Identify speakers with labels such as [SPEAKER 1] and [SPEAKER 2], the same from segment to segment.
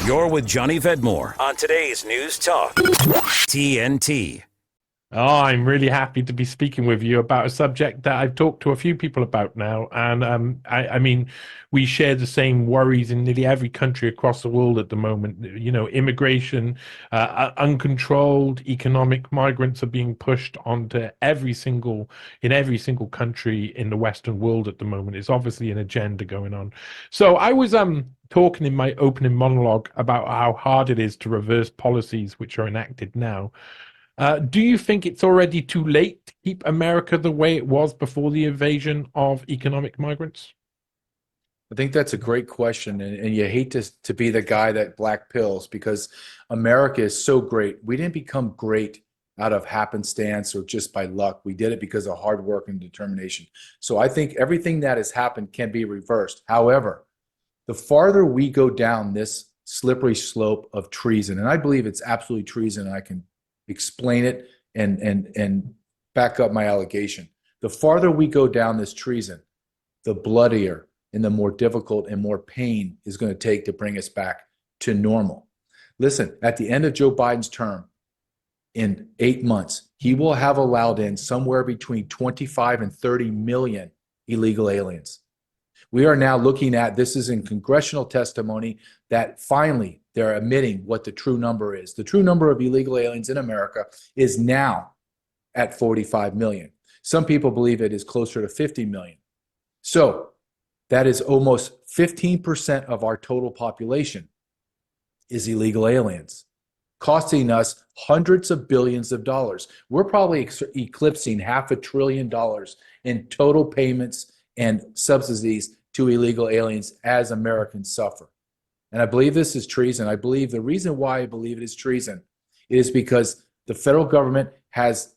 [SPEAKER 1] You're with Johnny Vedmore on today's News Talk, TNT.
[SPEAKER 2] Oh, I'm really happy to be speaking with you about a subject that I've talked to a few people about now. And I mean, we share the same worries in nearly every country across the world at the moment. You know, immigration, uncontrolled economic migrants are being pushed onto every single country in the Western world at the moment. It's obviously an agenda going on. So I was talking in my opening monologue about how hard it is to reverse policies which are enacted now. Do you think it's already too late to keep America the way it was before the invasion of economic migrants?
[SPEAKER 3] I think that's a great question, and you hate to be the guy that black pills because America is so great. We didn't become great out of happenstance or just by luck. We did it because of hard work and determination. So I think everything that has happened can be reversed. However, the farther we go down this slippery slope of treason, and I believe it's absolutely treason, and I can explain it and back up my allegation. The farther we go down this treason, the bloodier and the more difficult and more pain is going to take to bring us back to normal. Listen, at the end of Joe Biden's term, in 8 months, he will have allowed in somewhere between 25 and 30 million illegal aliens. We are now looking at, this is in congressional testimony, that finally they're admitting what the true number is. The true number of illegal aliens in America is now at 45 million. Some people believe it is closer to 50 million. So that is almost 15% of our total population is illegal aliens, costing us hundreds of billions of dollars. We're probably eclipsing $500 billion in total payments and subsidies to illegal aliens as Americans suffer. And I believe this is treason. I believe the reason why I believe it is treason is because the federal government has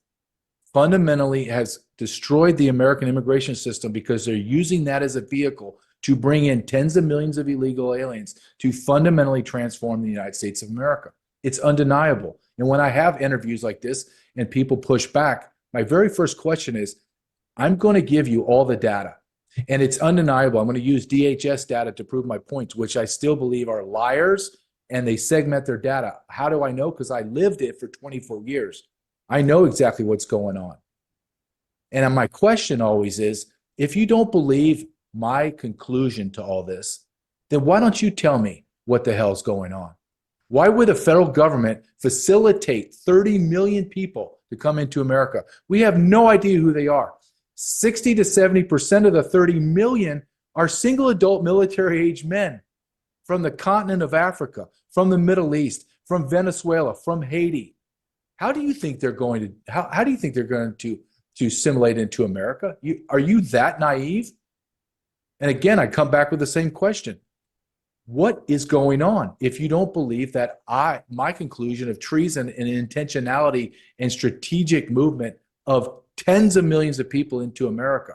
[SPEAKER 3] fundamentally destroyed the American immigration system because they're using that as a vehicle to bring in tens of millions of illegal aliens to fundamentally transform the United States of America. It's undeniable. And when I have interviews like this and people push back, my very first question is, I'm going to give you all the data. And it's undeniable. I'm going to use DHS data to prove my points, which I still believe are liars, and they segment their data. How do I know? Because I lived it for 24 years. I know exactly what's going on. And my question always is, if you don't believe my conclusion to all this, then why don't you tell me what the hell's going on? Why would the federal government facilitate 30 million people to come into America? We have no idea who they are. 60 to 70% of the 30 million are single adult military age men from the continent of Africa, from the Middle East, from Venezuela, from Haiti. How do you think they're going to how do you think they're going to assimilate into America? Are you that naive? And again, I come back with the same question. What is going on if you don't believe that my conclusion of treason and intentionality and strategic movement of tens of millions of people into America?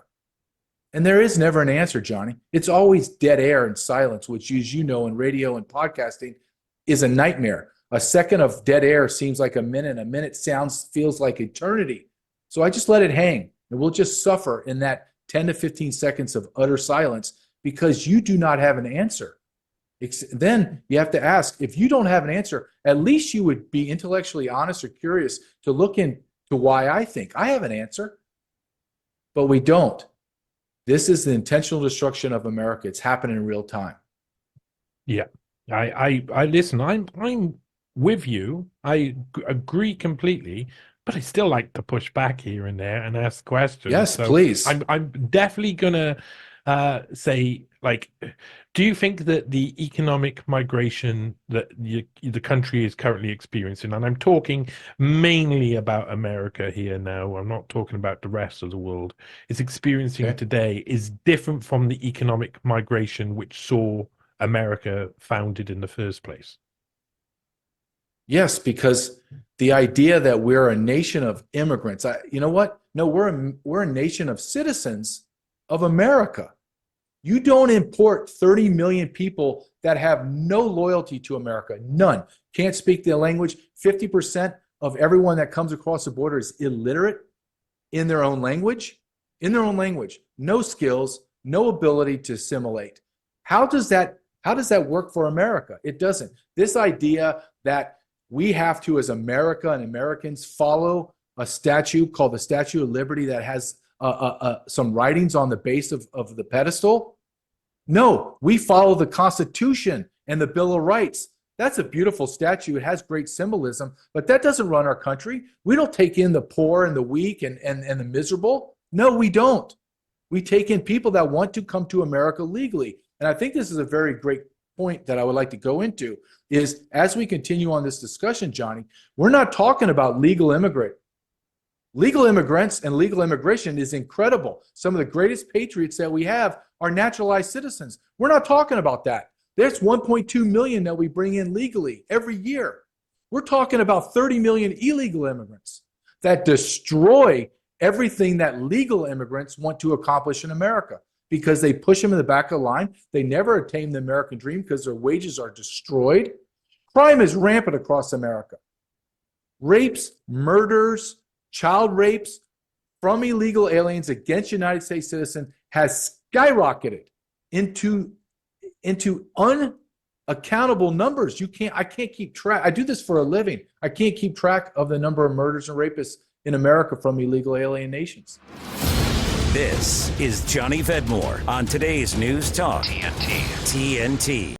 [SPEAKER 3] And there is never an answer, Johnny. It's always dead air and silence, which, as you know, in radio and podcasting is a nightmare. A second of dead air seems like a minute. A minute feels like eternity. So I just let it hang, and we'll just suffer in that 10 to 15 seconds of utter silence because you do not have an answer. Then you have to ask, if you don't have an answer, at least you would be intellectually honest or curious to look into why I think I have an answer. But we don't. This is the intentional destruction of America. It's happening in real time.
[SPEAKER 2] Yeah, I listen. I'm with you. I agree completely, but I still like to push back here and there and ask questions.
[SPEAKER 3] Yes, so please.
[SPEAKER 2] I'm definitely gonna say, like, do you think that the economic migration that the country is currently experiencing, and I'm talking mainly about America here now, I'm not talking about the rest of the world, is experiencing today is different from the economic migration which saw America founded in the first place?
[SPEAKER 3] Yes, because the idea that we're a nation of immigrants, you know what? No, we're a nation of citizens of America. You don't import 30 million people that have no loyalty to America, none. Can't speak the language. 50% of everyone that comes across the border is illiterate in their own language. In their own language, no skills, no ability to assimilate. How does that How does that work for America? It doesn't. This idea that we have to, as America and Americans, follow a statue called the Statue of Liberty that has some writings on the base of the pedestal. No, we follow the Constitution and the Bill of Rights. That's a beautiful statue. It has great symbolism, but that doesn't run our country. We don't take in the poor and the weak and the miserable. No, we don't. We take in people that want to come to America legally. And I think this is a very great point that I would like to go into is as we continue on this discussion, Johnny, we're not talking about legal immigrant. Legal immigrants and legal immigration is incredible. Some of the greatest patriots that we have are naturalized citizens. We're not talking about that. There's 1.2 million that we bring in legally every year. We're talking about 30 million illegal immigrants that destroy everything that legal immigrants want to accomplish in America because they push them in the back of the line. They never attain the American dream because their wages are destroyed. Crime is rampant across America. Rapes, murders, child rapes from illegal aliens against United States citizens has skyrocketed into unaccountable numbers. I can't keep track. I do this for a living. I can't keep track of the number of murders and rapists in America from illegal alien nations.
[SPEAKER 1] This is Johnny Vedmore on today's News Talk TNT.